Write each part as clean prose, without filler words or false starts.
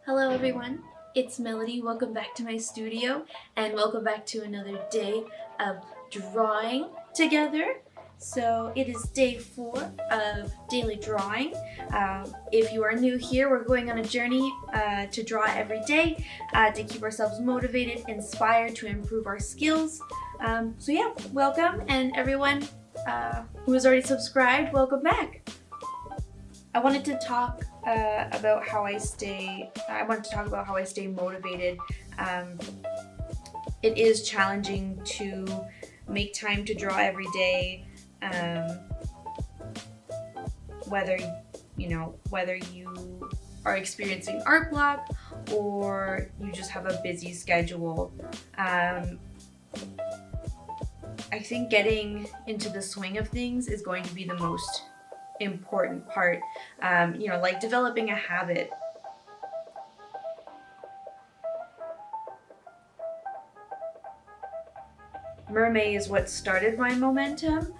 Hello everyone, it's Melody. Welcome back to my studio and welcome back to another day of drawing together. So it is day 4 of daily drawing. If you are new here, we're going on a journey to draw every day to keep ourselves motivated, inspired, to improve our skills. So yeah, welcome, and everyone who has already subscribed, welcome back. I wanted to talk about how I stay. I wanted to talk about how I stay motivated. It is challenging to make time to draw every day. Whether you are experiencing art block or you just have a busy schedule. I think getting into the swing of things is going to be the most important part, like developing a habit. Mermaid is what started my momentum,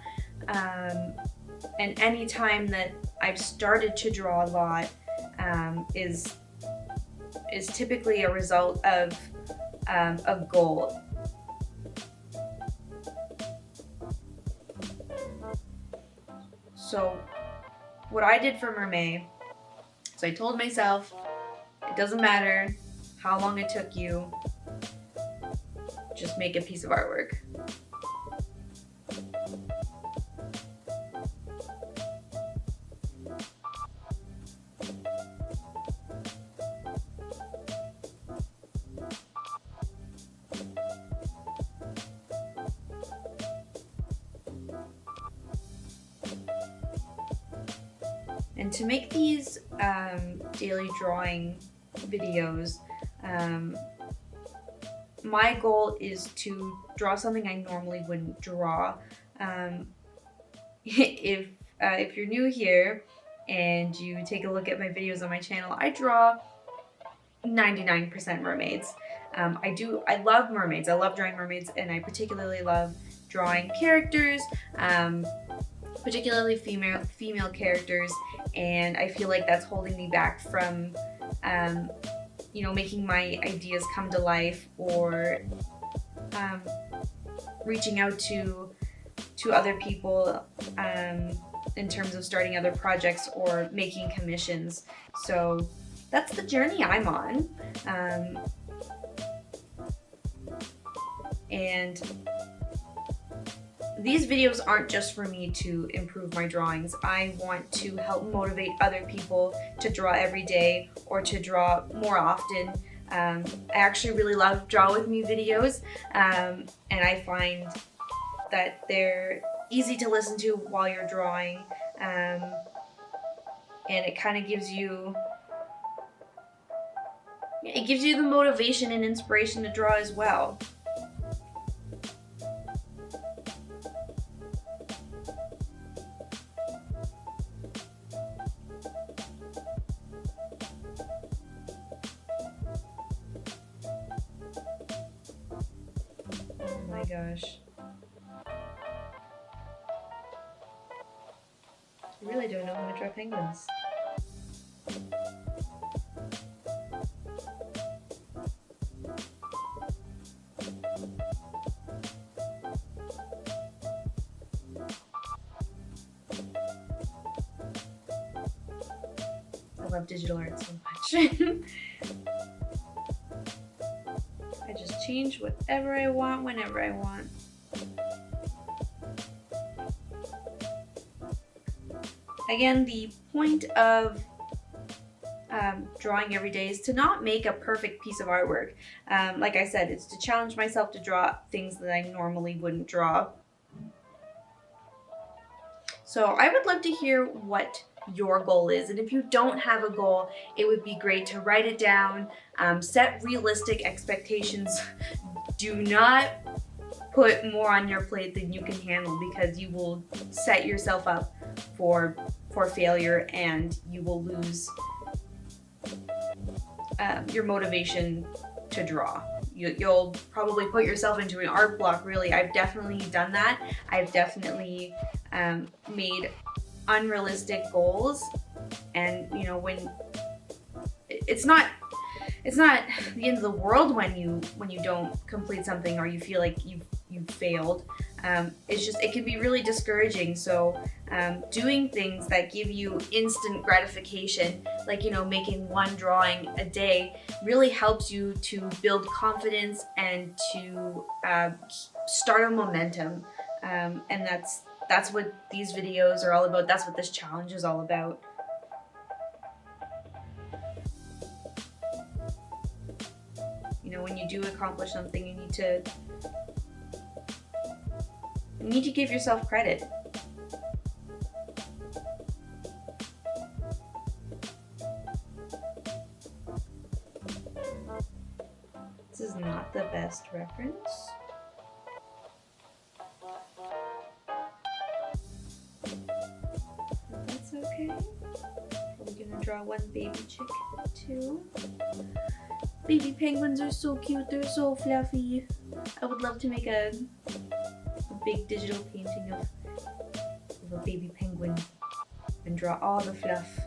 and any time that I've started to draw a lot is typically a result of a goal. So what I did for Mermaid is I told myself, it doesn't matter how long it took you, just make a piece of artwork. And to make these daily drawing videos, my goal is to draw something I normally wouldn't draw. If you're new here and you take a look at my videos on my channel, I draw 99% mermaids. I love mermaids. I love drawing mermaids, and I particularly love drawing characters, particularly female characters, and I feel like that's holding me back from making my ideas come to life, or reaching out to other people in terms of starting other projects or making commissions. So that's the journey I'm on, and these videos aren't just for me to improve my drawings. I want to help motivate other people to draw every day or to draw more often. I actually really love Draw With Me videos, and I find that they're easy to listen to while you're drawing, and it kind of gives you the motivation and inspiration to draw as well. Oh my gosh. I really don't know how to draw penguins. I love digital art so much. I just change whatever I want, whenever I want. Again, the point of drawing every day is to not make a perfect piece of artwork. Like I said, it's to challenge myself to draw things that I normally wouldn't draw. So I would love to hear what your goal is, and if you don't have a goal, it would be great to write it down. Set realistic expectations. Do not put more on your plate than you can handle, because you will set yourself up for failure, and you will lose your motivation to draw. You'll probably put yourself into an art block, really. I've definitely done that. I've definitely made unrealistic goals, and when it's not it's not the end of the world when you don't complete something or you feel like you failed. It's just, it can be really discouraging. So doing things that give you instant gratification, like, you know, making one drawing a day, really helps you to build confidence and to start a momentum. And that's what these videos are all about. That's what this challenge is all about. You know, when you do accomplish something, you need to give yourself credit. This is not the best reference. That's okay. We're gonna draw one baby chick too. Baby penguins are so cute, they're so fluffy. I would love to make a big digital painting of a baby penguin and draw all the fluff.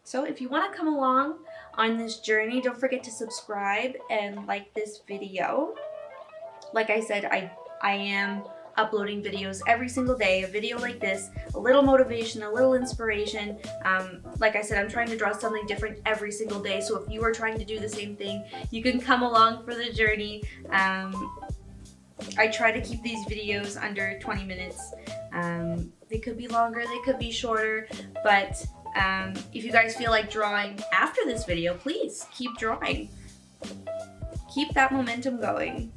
So if you want to come along on this journey, don't forget to subscribe and like this video. Like I said, I am uploading videos every single day, a video like this, a little motivation, a little inspiration. Like I said, I'm trying to draw something different every single day, so if you are trying to do the same thing, you can come along for the journey. I try to keep these videos under 20 minutes. They could be longer, they could be shorter, but if you guys feel like drawing after this video, please keep drawing. Keep that momentum going.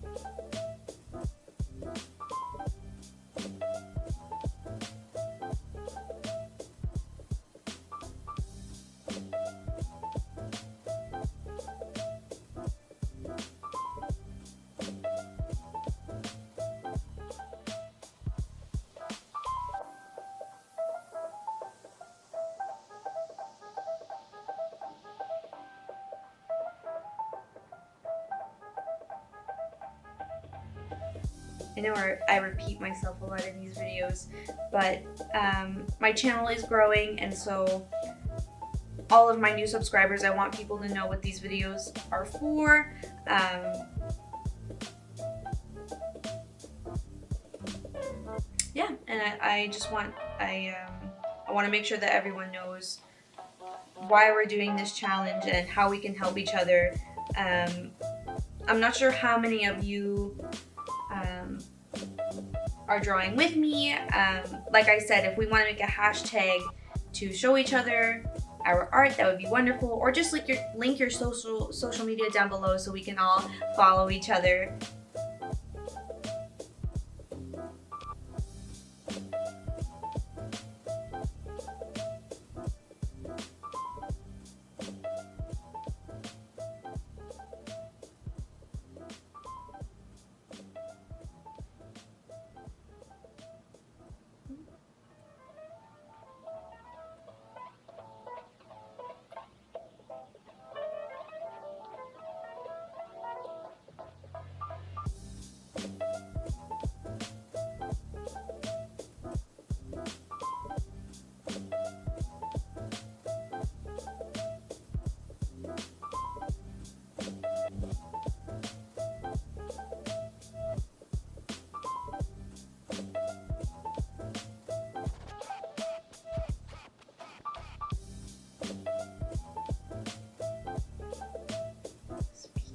I know I repeat myself a lot in these videos, but my channel is growing, and so all of my new subscribers, I want people to know what these videos are for. Yeah, and I just want, I want to make sure that everyone knows why we're doing this challenge and how we can help each other. I'm not sure how many of you are drawing with me. Like I said, if we want to make a hashtag to show each other our art, that would be wonderful. Or just link your social media down below so we can all follow each other.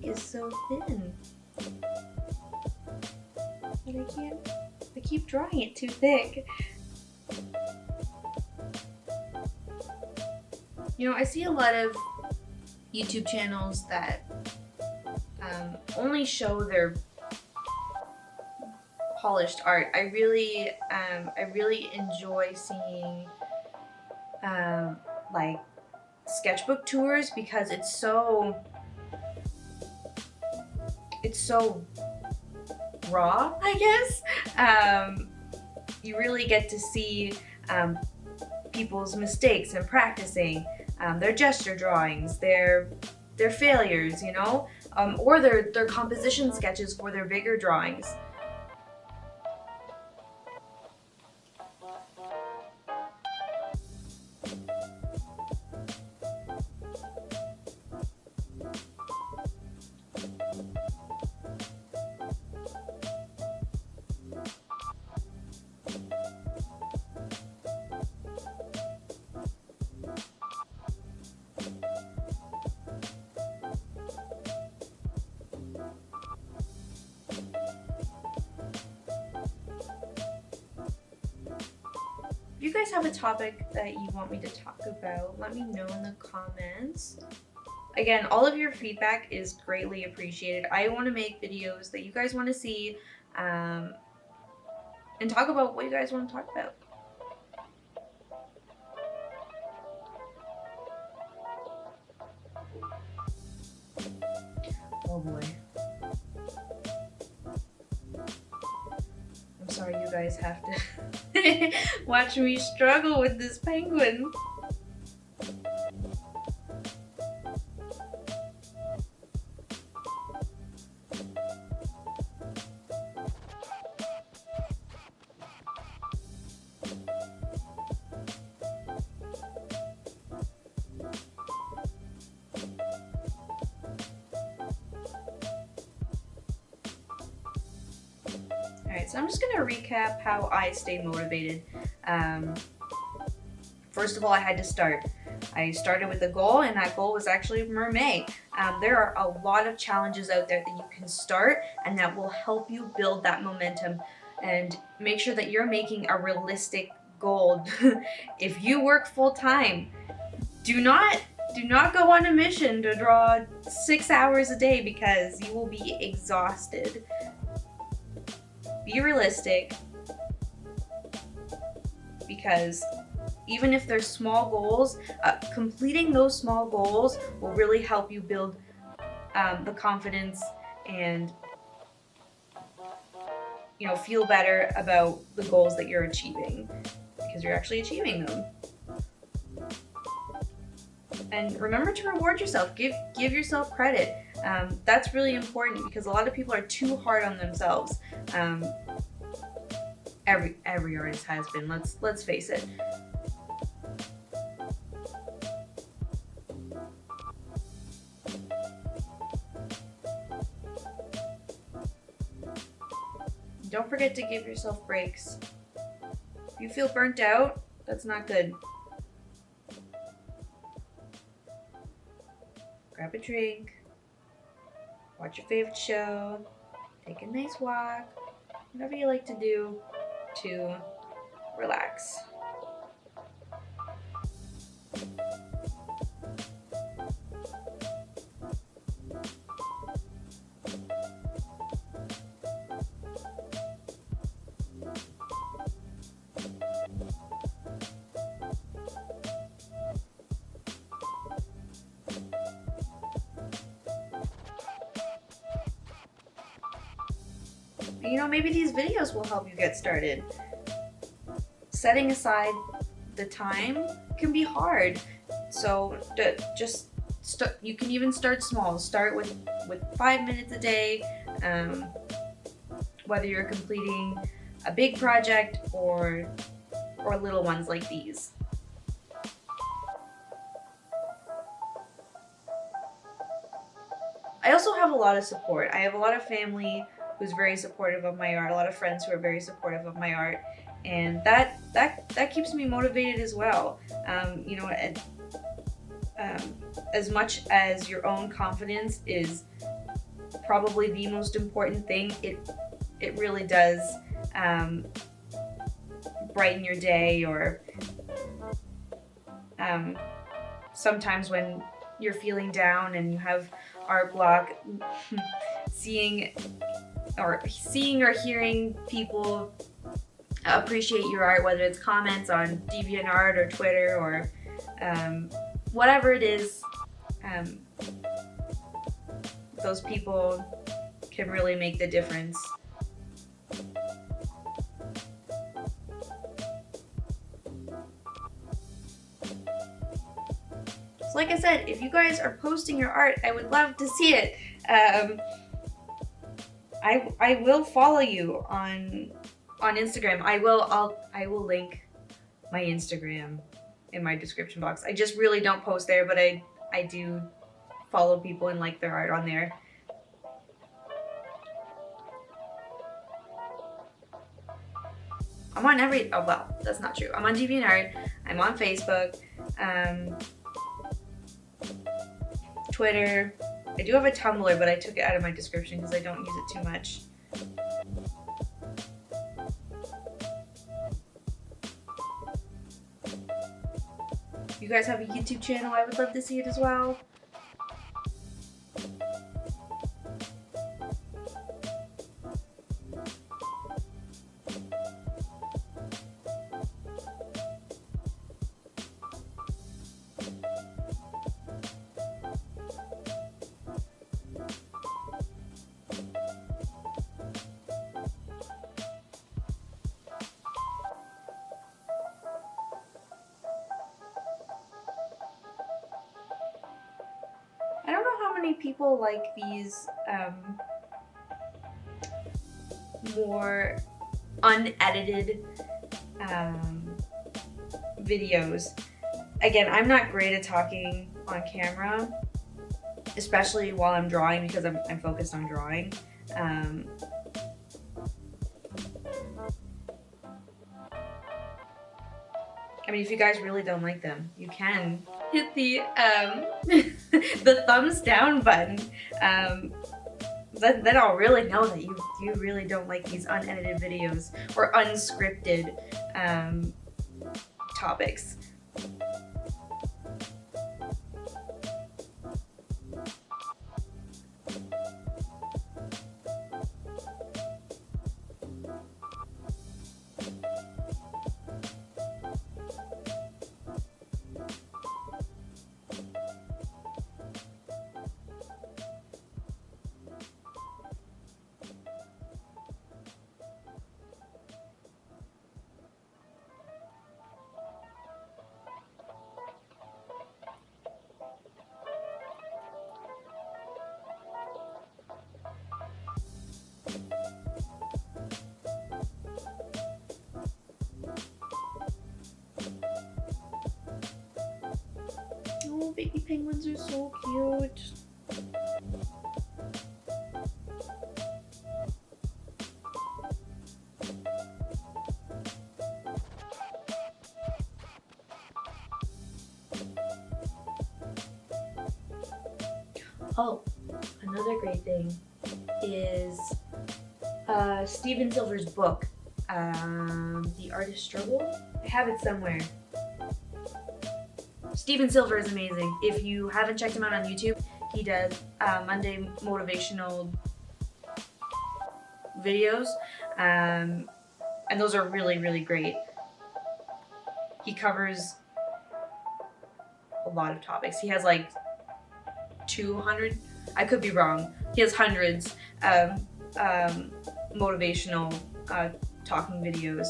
Is so thin, but I keep drawing it too thick. You know, I see a lot of YouTube channels that only show their polished art. I really enjoy seeing like sketchbook tours, because it's so raw, I guess. You really get to see people's mistakes and practicing, their gesture drawings, their failures, you know, or their composition sketches for their bigger drawings. If you guys have a topic that you want me to talk about, let me know in the comments. Again, all of your feedback is greatly appreciated. I want to make videos that you guys want to see, and talk about what you guys want to talk about. Oh boy. I'm sorry you guys have to watch me struggle with this penguin. Alright, so I'm just going to recap how I stay motivated. First of all, I had to start. I started with a goal, and that goal was actually mermaid. There are a lot of challenges out there that you can start, and that will help you build that momentum and make sure that you're making a realistic goal. If you work full time, do not go on a mission to draw 6 hours a day, because you will be exhausted. Be realistic, because even if they're small goals, completing those small goals will really help you build the confidence and, you know, feel better about the goals that you're achieving, because you're actually achieving them. And remember to reward yourself. Give yourself credit. That's really important, because a lot of people are too hard on themselves. Every artist has been. Let's face it. Don't forget to give yourself breaks. If you feel burnt out, that's not good. Grab a drink, watch your favorite show, take a nice walk, whatever you like to do to relax. You know, maybe these videos will help you get started. Setting aside the time can be hard, so you can even start small. Start with 5 minutes a day, whether you're completing a big project or little ones like these. I also have a lot of support. I have a lot of family who's very supportive of my art, a lot of friends who are very supportive of my art, and that keeps me motivated as well. You know, as much as your own confidence is probably the most important thing, it really does brighten your day, or sometimes when you're feeling down and you have art block, seeing or hearing people appreciate your art, whether it's comments on DeviantArt or Twitter or whatever it is, those people can really make the difference. So like I said, if you guys are posting your art, I would love to see it. I will follow you on Instagram. I will link my Instagram in my description box. I just really don't post there, but I do follow people and like their art on there. I'm on oh well, that's not true. I'm on DeviantArt, I'm on Facebook, Twitter. I do have a Tumblr, but I took it out of my description because I don't use it too much. You guys have a YouTube channel, I would love to see it as well. I don't know how many people like these more unedited videos. Again, I'm not great at talking on camera, especially while I'm drawing because I'm focused on drawing. I mean, if you guys really don't like them, you can hit the the thumbs down button. Then I'll really know that you really don't like these unedited videos or unscripted topics. Oh, baby penguins are so cute. Oh, another great thing is Steven Silver's book, The Artist's Struggle. I have it somewhere. Steven Silver is amazing. If you haven't checked him out on YouTube, he does Monday motivational videos, and those are really, really great. He covers a lot of topics. He has like 200, I could be wrong, he has hundreds of motivational talking videos.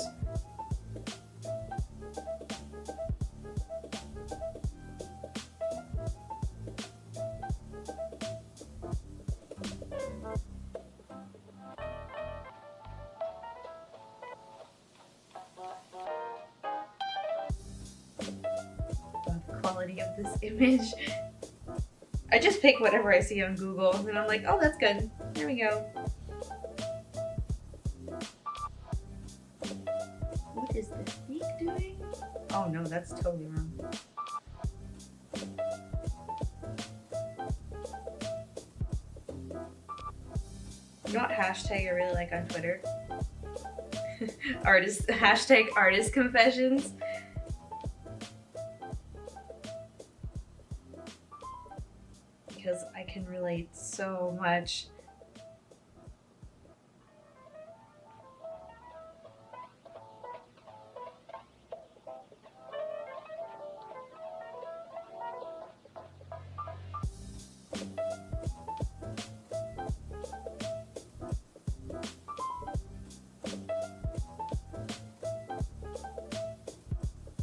The quality of this image. I just pick whatever I see on Google and I'm like, oh, that's good. There we go. What is this snake doing? Oh no, that's totally wrong. You know what hashtag I really like on Twitter? Hashtag artist confessions. Because I can relate so much.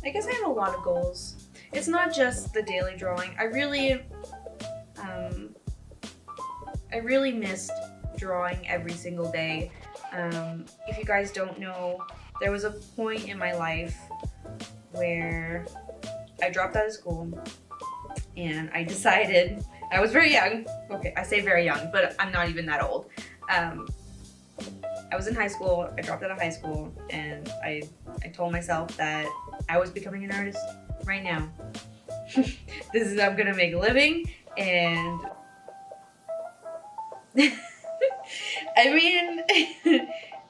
I guess I have a lot of goals. it's not just the daily drawing. I really missed drawing every single day. If you guys don't know, there was a point in my life where I dropped out of school and I decided, I was very young, okay, I say very young, but I'm not even that old. I was in high school, I dropped out of high school, and I told myself that I was becoming an artist right now. This is how I'm gonna make a living, and I mean,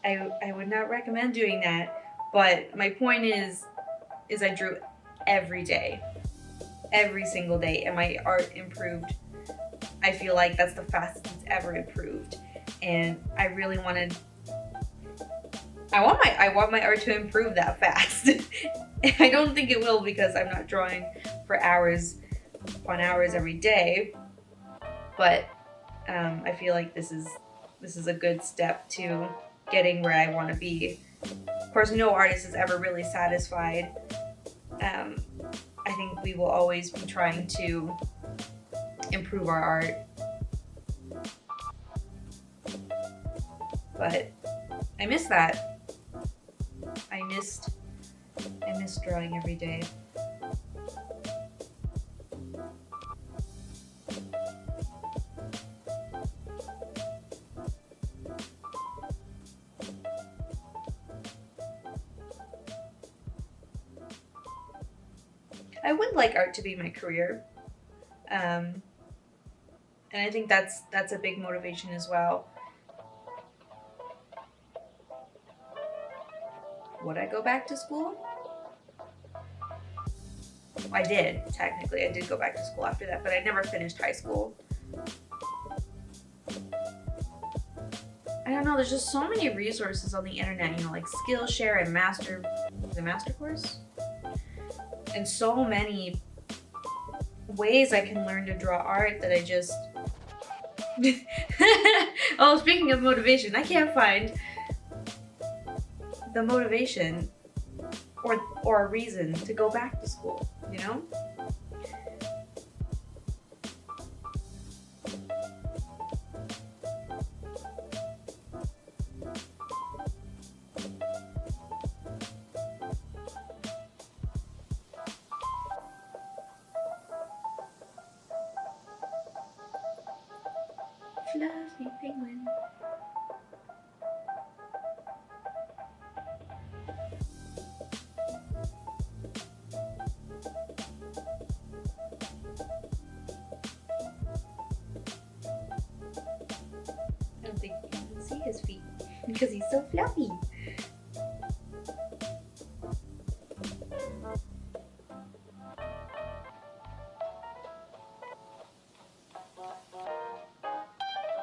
I would not recommend doing that, but my point is I drew every day, every single day, and my art improved. I feel like that's the fastest it's ever improved, and I really wanted. I want my art to improve that fast. I don't think it will because I'm not drawing for hours upon hours every day, but I feel like this is a good step to getting where I want to be. Of course, no artist is ever really satisfied. I think we will always be trying to improve our art, but I miss that. I missed drawing every day. I would like art to be my career, and I think that's a big motivation as well. Would I go back to school? I did, technically. I did go back to school after that, but I never finished high school. I don't know, there's just so many resources on the internet, you know, like Skillshare and the Master Course? And so many ways I can learn to draw art that I just... Oh, speaking of motivation, I can't find the motivation or a reason to go back to school, you know? Fluffy penguin. I don't think you can see his feet because he's so fluffy.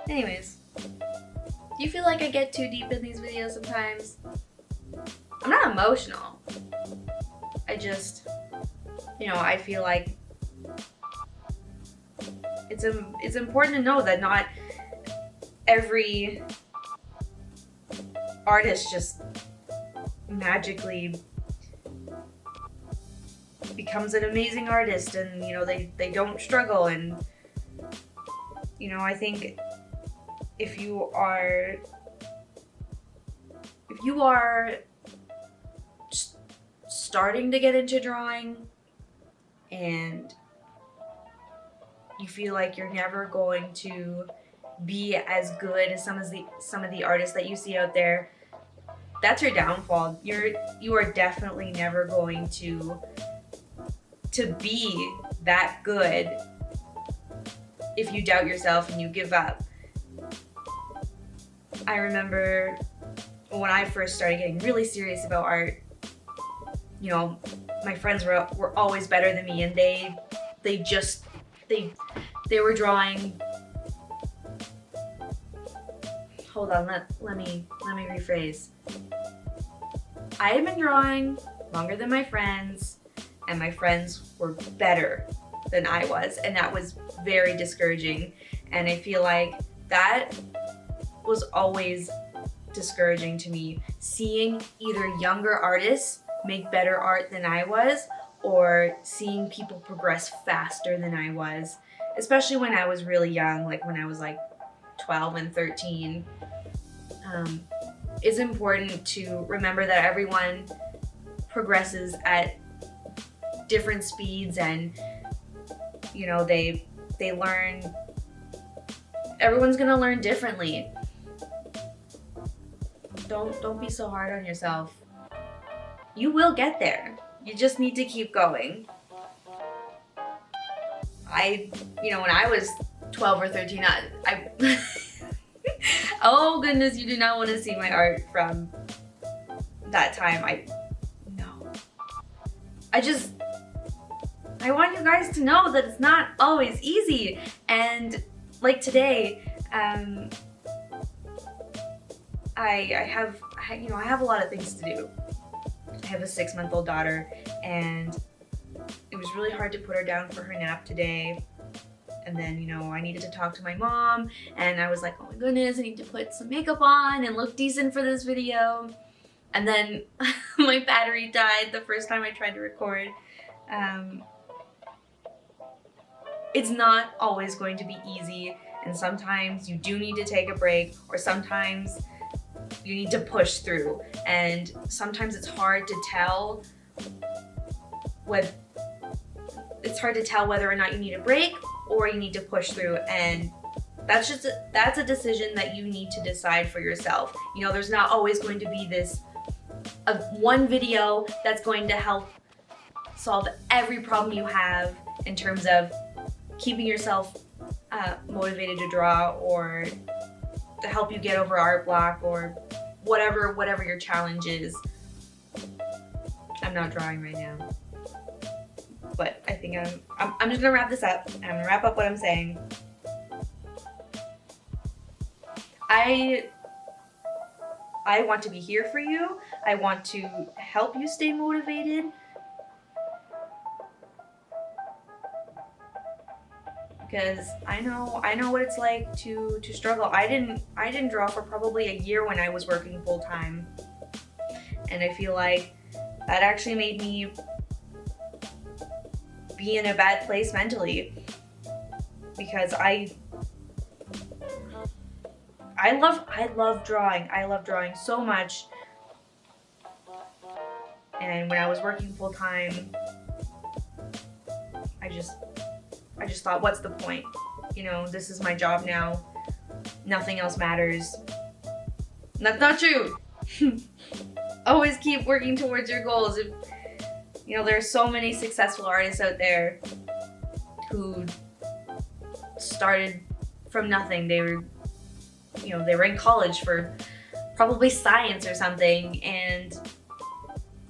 Anyways, do you feel like I get too deep in these videos sometimes? I'm not emotional. I just, you know, I feel like it's important to know that not every artist just magically becomes an amazing artist, and you know they don't struggle. And you know, I think if you are starting to get into drawing and you feel like you're never going to be as good as some of the artists that you see out there, that's your downfall. You are definitely never going to be that good if you doubt yourself and you give up. I remember when I first started getting really serious about art, you know, my friends were always better than me, and they were drawing. Hold on, let me rephrase. I had been drawing longer than my friends, and my friends were better than I was, and that was very discouraging. And I feel like that was always discouraging to me, seeing either younger artists make better art than I was, or seeing people progress faster than I was, especially when I was really young, like when I was like 12 and 13. It's important to remember that everyone progresses at different speeds, and you know, they learn. Everyone's gonna learn differently. Don't be so hard on yourself. You will get there. You just need to keep going. When I was 12 or 13, I oh goodness, you do not want to see my art from that time. I want you guys to know that it's not always easy. And like today, I have a lot of things to do. I have a 6-month-old daughter, and it was really hard to put her down for her nap today. And then, I needed to talk to my mom, and I was like, oh my goodness, I need to put some makeup on and look decent for this video. And then my battery died the first time I tried to record. It's not always going to be easy, and sometimes you do need to take a break, or sometimes you need to push through, and sometimes it's hard to tell whether or not you need a break or you need to push through, and that's a decision that you need to decide for yourself. There's not always going to be this one video that's going to help solve every problem you have in terms of keeping yourself motivated to draw, or to help you get over art block, or whatever your challenge is. I'm not drawing right now, but I think I'm just gonna wrap this up. I'm gonna wrap up what I'm saying. I want to be here for you. I want to help you stay motivated. Because I know what it's like to struggle. I didn't draw for probably a year when I was working full time, and I feel like that actually made me be in a bad place mentally, because I love drawing. I love drawing so much, and when I was working full time, I just thought, what's the point? This is my job now. Nothing else matters. That's not true. Always keep working towards your goals. There are so many successful artists out there who started from nothing. They were in college for probably science or something, and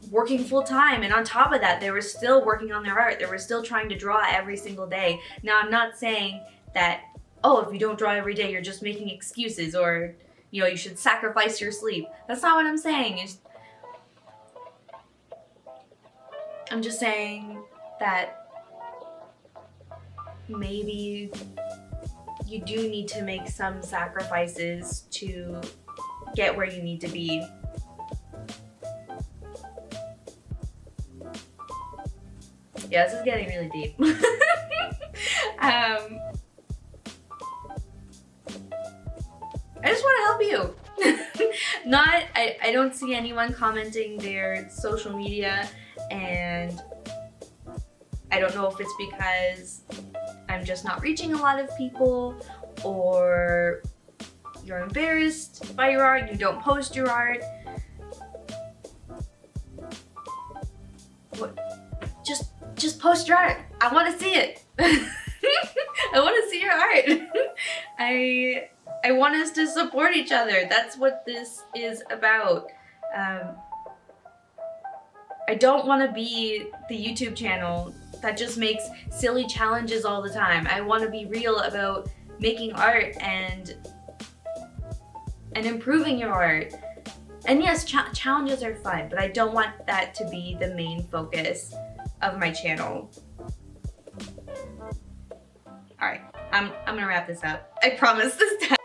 working full time, and on top of that they were still working on their art. They were still trying to draw every single day. Now, I'm not saying that, if you don't draw every day you're just making excuses, or you should sacrifice your sleep. That's not what I'm saying. I'm just saying that maybe you do need to make some sacrifices to get where you need to be. Yeah, this is getting really deep. I just want to help you. I don't see anyone commenting their social media, and I don't know if it's because I'm just not reaching a lot of people, or you're embarrassed by your art, you don't post your art. What? Just post your art. I want to see it. I want to see your art. I want us to support each other. That's what this is about. I don't want to be the YouTube channel that just makes silly challenges all the time. I want to be real about making art and improving your art. And yes, challenges are fun, but I don't want that to be the main focus of my channel. Alright, I'm gonna wrap this up. I promise this time.